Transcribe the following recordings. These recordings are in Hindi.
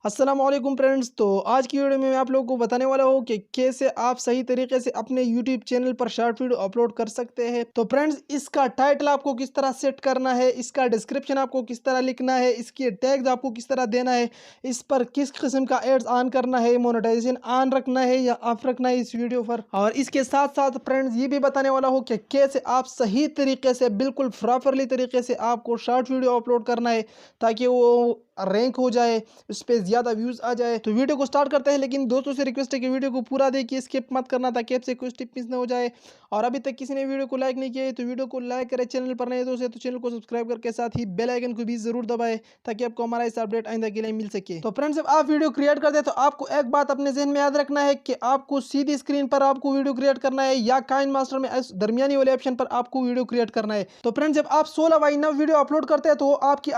अस्सलाम वालेकुम फ्रेंड्स। तो आज की वीडियो में मैं आप लोगों को बताने वाला हूँ कि कैसे आप सही तरीके से अपने यूट्यूब चैनल पर शॉर्ट वीडियो अपलोड कर सकते हैं। तो फ्रेंड्स, इसका टाइटल आपको किस तरह सेट करना है, इसका डिस्क्रिप्शन आपको किस तरह लिखना है, इसके टैग्स आपको किस तरह देना है, इस पर किस किस्म का एड्स ऑन करना है, मोनेटाइजेशन ऑन रखना है या ऑफ रखना है इस वीडियो पर। और इसके साथ साथ फ्रेंड्स ये भी बताने वाला हूँ कि कैसे आप सही तरीके से बिल्कुल प्रॉपरली तरीके से आपको शॉर्ट वीडियो अपलोड करना है ताकि वो रैंक हो जाए, उस पर ज़्यादा व्यूज़ आ जाए। तो वीडियो को स्टार्ट करते हैं, लेकिन दोस्तों से रिक्वेस्ट है कि वीडियो को पूरा देखिए, स्किप मत करना ताकि आपसे कुछ टिप मिस ना हो जाए। और अभी तक किसी ने वीडियो को लाइक नहीं किया है तो वीडियो को लाइक करें, चैनल पर नए दोस्त है तो चैनल को सब्सक्राइब करके साथ ही बेल आइकन को भी जरूर दबाएं ताकि आपको हमारा इस अपडेट आइंदा के लिए मिल सके। तो फ्रेंड्स, जब आप वीडियो क्रिएट करते हैं तो आपको एक बात अपने जहन में याद रखना है कि आपको सीधी स्क्रीन पर आपको वीडियो क्रिएट करना है या काइन मास्टर में इस दरमियानी वाले ऑप्शन पर आपको वीडियो क्रिएट करना है। तो फ्रेंड्स, जब आप 16:9 वीडियो अपलोड करते हैं तो वो आपकी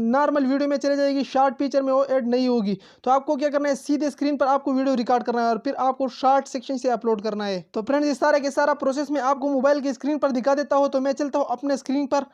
नॉर्मल वीडियो में चले जाएगी, शॉर्ट फीचर में वो ऐड नहीं होगी। तो आपको क्या करना है, सीधे स्क्रीन पर आपको वीडियो रिकॉर्ड करना है और फिर आपको शॉर्ट सेक्शन से अपलोड करना है। तो फ्रेंड्स, इस सारे के सारा प्रोसेस में आपको मोबाइल की स्क्रीन पर दिखा देता हूँ। तो मैं चलता हूँ अपने स्क्रीन पर।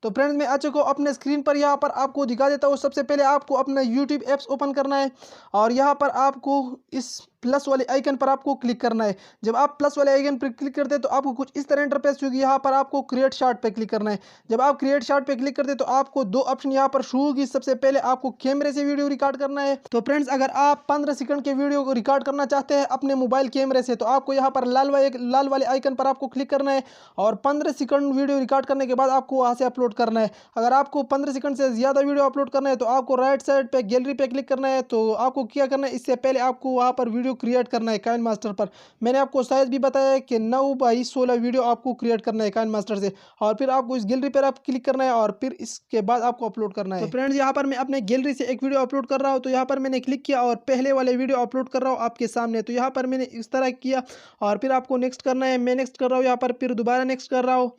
तो फ्रेंड्स, मैं आ चुका हूँ अपने स्क्रीन पर। यहाँ पर आपको दिखा देता हूँ, सबसे पहले आपको अपना यूट्यूब ऐप्स ओपन करना है और यहाँ पर आपको इस प्लस वाले आइकन पर आपको क्लिक करना है। जब आप प्लस वाले आइकन पर क्लिक करते हैं तो आपको कुछ इस तरह इंटरफेस होगी। यहाँ पर आपको क्रिएट शॉर्ट पे क्लिक करना है। जब आप क्रिएट शॉर्ट पे क्लिक करते हैं तो आपको दो ऑप्शन यहाँ पर शुरू होगी। सबसे पहले आपको कैमरे से वीडियो रिकॉर्ड करना है। तो फ्रेंड्स, अगर आप 15 सेकंड के वीडियो को रिकॉर्ड करना चाहते हैं अपने मोबाइल कैमरे से तो आपको यहाँ पर लाल वाले आइकन पर आपको क्लिक करना है और 15 सेकंड वीडियो रिकॉर्ड करने के बाद आपको वहाँ से अपलोड करना है। अगर आपको 15 सेकंड से ज़्यादा वीडियो अपलोड करना है तो आपको राइट साइड पे गैलरी पे क्लिक करना है। तो आपको क्या करना है, इससे पहले आपको वहाँ पर वीडियो क्रिएट करना है काइन मास्टर पर। मैंने आपको साइज भी बताया है कि 9:16 वीडियो आपको क्रिएट करना है काइन मास्टर से और फिर आपको इस गैलरी पर आप क्लिक करना है और फिर इसके बाद आपको अपलोड करना है। तो फ्रेंड्स, यहाँ पर मैं अपने गैलरी से एक वीडियो अपलोड कर रहा हूँ। तो यहाँ पर मैंने क्लिक किया और पहले वाले वीडियो अपलोड कर रहा हूँ आपके सामने। तो यहाँ पर मैंने इस तरह किया और फिर आपको नेक्स्ट करना है। मैं नेक्स्ट कर रहा हूँ यहाँ पर, फिर दोबारा नेक्स्ट कर रहा हूँ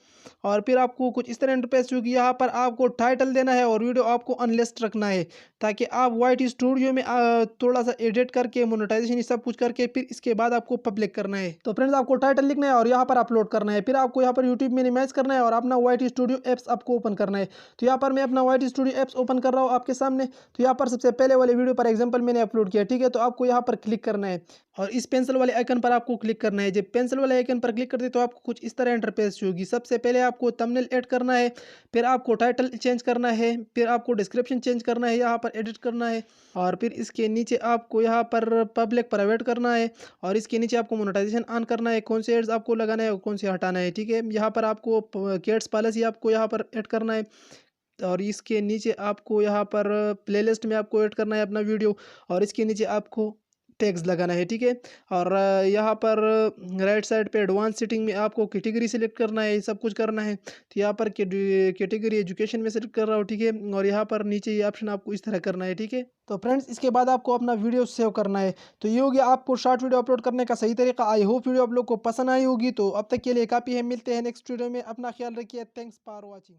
और फिर आपको कुछ इस तरह इंटरफेस होगी। यहाँ पर आपको टाइटल देना है और वीडियो आपको अनलिस्ट रखना है ताकि आप वाइट स्टूडियो में थोड़ा सा एडिट करके मोनेटाइजेशन सब कुछ करके फिर इसके बाद आपको पब्लिक करना है। तो फ्रेंड्स, आपको टाइटल लिखना है और यहाँ पर अपलोड करना है। फिर आपको यहाँ पर यूट्यूब में इमेज करना है और अपना वाइट स्टूडियो एप्स आपको ओपन करना है। तो यहाँ पर मैं अपना वाइट स्टूडियो एप्स ओपन कर रहा हूँ आपके सामने। तो यहाँ पर सबसे पहले वाले वीडियो पर एग्जाम्पल मैंने अपलोड किया, ठीक है। तो आपको यहाँ पर क्लिक करना है और इस पेंसिल वाले आइकन पर आपको क्लिक करना है। जब पेंसिल वाले आइकन पर क्लिक करते हैं तो आपको कुछ इस तरह इंटरफेस होगी। सबसे पहले आपको थंबनेल ऐड करना है, फिर आपको टाइटल चेंज करना है, फिर आपको डिस्क्रिप्शन चेंज करना है, यहाँ पर एडिट करना है और फिर इसके नीचे आपको यहाँ पर पब्लिक प्राइवेट करना है और इसके नीचे आपको मोनेटाइजेशन ऑन करना है, कौन से एड्स आपको लगाना है और कौन से हटाना है, ठीक है। यहाँ पर आपको कैट्स पॉलिसी आपको यहाँ पर ऐड करना है और इसके नीचे आपको यहाँ पर प्लेलिस्ट में आपको ऐड करना है अपना वीडियो और इसके नीचे आपको टैग्स लगाना है, ठीक है। और यहाँ पर राइट साइड पे एडवांस सेटिंग में आपको कैटेगरी सेलेक्ट करना है, ये सब कुछ करना है। तो यहाँ पर कैटेगरी एजुकेशन में सेलेक्ट कर रहा हूँ, ठीक है। और यहाँ पर नीचे ये ऑप्शन आपको इस तरह करना है, ठीक है। तो फ्रेंड्स, इसके बाद आपको अपना वीडियो सेव करना है। तो ये हो गया आपको शॉर्ट वीडियो अपलोड करने का सही तरीका। आई होप वीडियो आप लोग को पसंद आई होगी। तो अब तक के लिए काफ़ी है, मिलते हैं नेक्स्ट वीडियो में। अपना ख्याल रखिए। Thanks for watching.